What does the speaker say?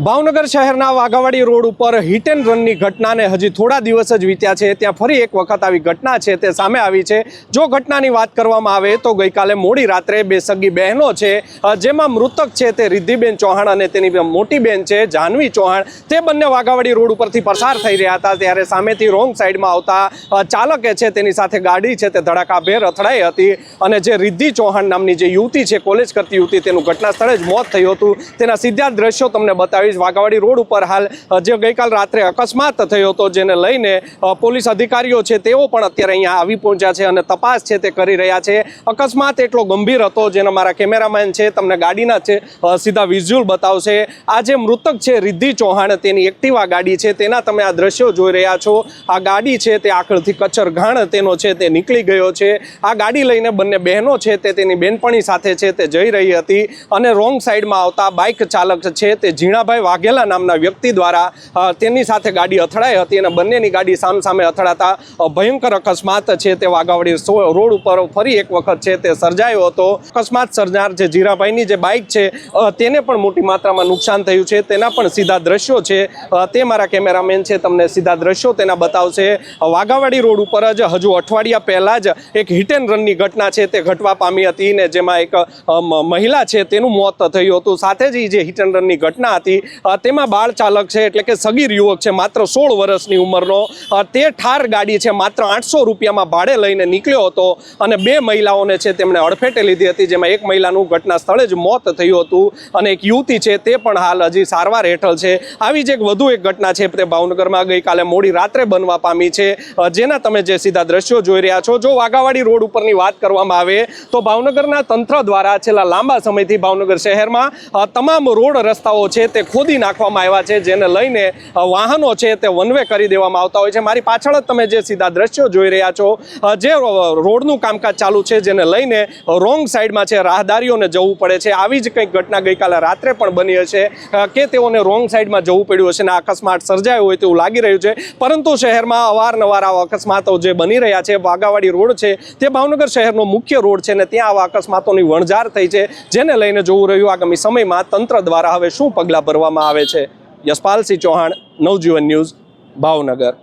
ભાવનગર શહેરના વાઘાવાડી રોડ ઉપર hit and રનની ઘટનાને હજી થોડા દિવસ જ વીત્યા છે ત્યાં ફરી એક વખત આવી ઘટના છે તે સામે આવી છે। જો ઘટનાની વાત કરવામાં આવે તો ગઈકાલે મોડી રાત્રે બે સગી બહેનો છે જેમાં મૃતક છે તે રિદ્ધિબેન ચૌહાણ અને તેની મોટી બહેન છે જાહ્નવી ચૌહાણ, તે બંને વાઘાવાડી રોડ ઉપરથી પસાર થઈ રહ્યા હતા ત્યારે સામેથી રોંગ સાઈડમાં આવતા ચાલકે છે તેની સાથે ગાડી છે તે ધડાકાભેર અથડાઈ હતી અને જે રિદ્ધિ ચૌહાણ નામની જે યુવતી છે, કોલેજ કરતી યુવતી, તેનું ઘટના સ્થળે જ મોત થયું હતું। તેના સીધા દ્રશ્યો તમને બતાવી। વાઘાવાડી રોડ ઉપર હાલ જે ગઈકાલ રાત્રે અકસ્માત થયો હતો જેને લઈને પોલીસ અધિકારીઓ છે તેઓ પણ અત્યારે અહીંયા આવી પહોંચ્યા છે અને તપાસ છે તે કરી રહ્યા છે। અકસ્માત એટલો ગંભીર હતો જેના મારા કેમેરામેન છે તમને ગાડીના છે સીધા વિઝ્યુઅલ બતાવશે। આ જે મૃતક છે રિદ્ધિ ચૌહાણ, તેની એક્ટિવા ગાડી છે તેના તમે આ દ્રશ્યો જોઈ રહ્યા છો। આ ગાડી છે તે આખળથી કચરઘાણ તેનો છે તે નીકળી ગયો છે। આ ગાડી લઈને બંને બહેનો છે તે તેની બેનપણી સાથે છે તે જઈ રહી હતી અને રોંગ સાઈડમાં આવતા બાઇક ચાલક છે તે ઝીણાભાઈ વાઘેલા નામના વ્યક્તિ દ્વારા તેની સાથે ગાડી અથડાઈ હતી અને બંનેની ગાડી સામસામે અથડાતા ભયંકર અકસ્માત છે તે વાઘાવાડી રોડ ઉપર ફરી એક વખત છે તે સર્જાયો હતો। અકસ્માત સર્જાર જે ઝીરાભાઈની જે બાઇક છે તેને પણ મોટી માત્રામાં નુકસાન થયું છે, તેના પણ સીધા દ્રશ્યો છે તે મારા કેમેરામેન છે તમને સીધા દ્રશ્યો તેના બતાવશે। વાઘાવાડી રોડ ઉપર જ હજુ અઠવાડિયા પહેલા જ એક હિટ એન્ડ રનની ઘટના છે તે ઘટવા પામી હતી ને જેમાં એક મહિલા છે તેનું મોત થયું હતું। સાથે જ જે હિટ એન્ડ રનની ઘટના હતી તેમાં બાળ ચાલક છે એટલે કે સગીર યુવક છે માત્ર 16 વર્ષની ઉંમરનો, તે ઠાર ગાડી છે માત્ર 800 રૂપિયામાં ભાડે લઈને નીકળ્યો હતો અને બે મહિલાઓને છે તેમણે અડફેટે લીધી હતી જેમાં એક મહિલાનું ઘટના સ્થળે જ મોત થયું હતું અને એક યુવતી છે તે પણ હાલ હજી સારવાર હેઠળ છે। આવી જ એક વધુ એક ઘટના છે તે ભાવનગરમાં ગઈકાલે મોડી રાત્રે બનવા પામી છે જેના તમે જે સીધા દ્રશ્યો જોઈ રહ્યા છો। જો વાઘાવાડી રોડ ઉપરની વાત કરવામાં આવે તો ભાવનગરના તંત્ર દ્વારા છેલ્લા લાંબા સમયથી ભાવનગર શહેરમાં તમામ રોડ રસ્તાઓ છે તે ખોદી નાખવામાં આવ્યા છે જેને લઈને વાહનો છે તે વન વે કરી દેવામાં આવતા હોય છે। મારી પાછળ જ તમે જે સીધા દ્રશ્યો જોઈ રહ્યા છો, જે રોડનું કામકાજ ચાલુ છે જેને લઈને રોંગ સાઈડમાં છે રાહદારીઓને જવું પડે છે। આવી જ કંઈક ઘટના ગઈકાલે રાત્રે પણ બની હશે કે તેઓને રોંગ સાઈડમાં જવું પડ્યું હશે ને અકસ્માત સર્જાયો હોય તેવું લાગી રહ્યું છે, પરંતુ શહેરમાં અવારનવાર આવા અકસ્માતો જે બની રહ્યા છે। વાઘાવાડી રોડ છે તે ભાવનગર શહેરનો મુખ્ય રોડ છે ને ત્યાં આવા અકસ્માતોની વણઝાર થઈ છે જેને લઈને જોવું રહ્યું આગામી સમયમાં તંત્ર દ્વારા હવે શું પગલાં ભરવામાં આવે છે। યશપાલસિંહ ચૌહાણ, નવજીવન ન્યૂઝ, ભાવનગર।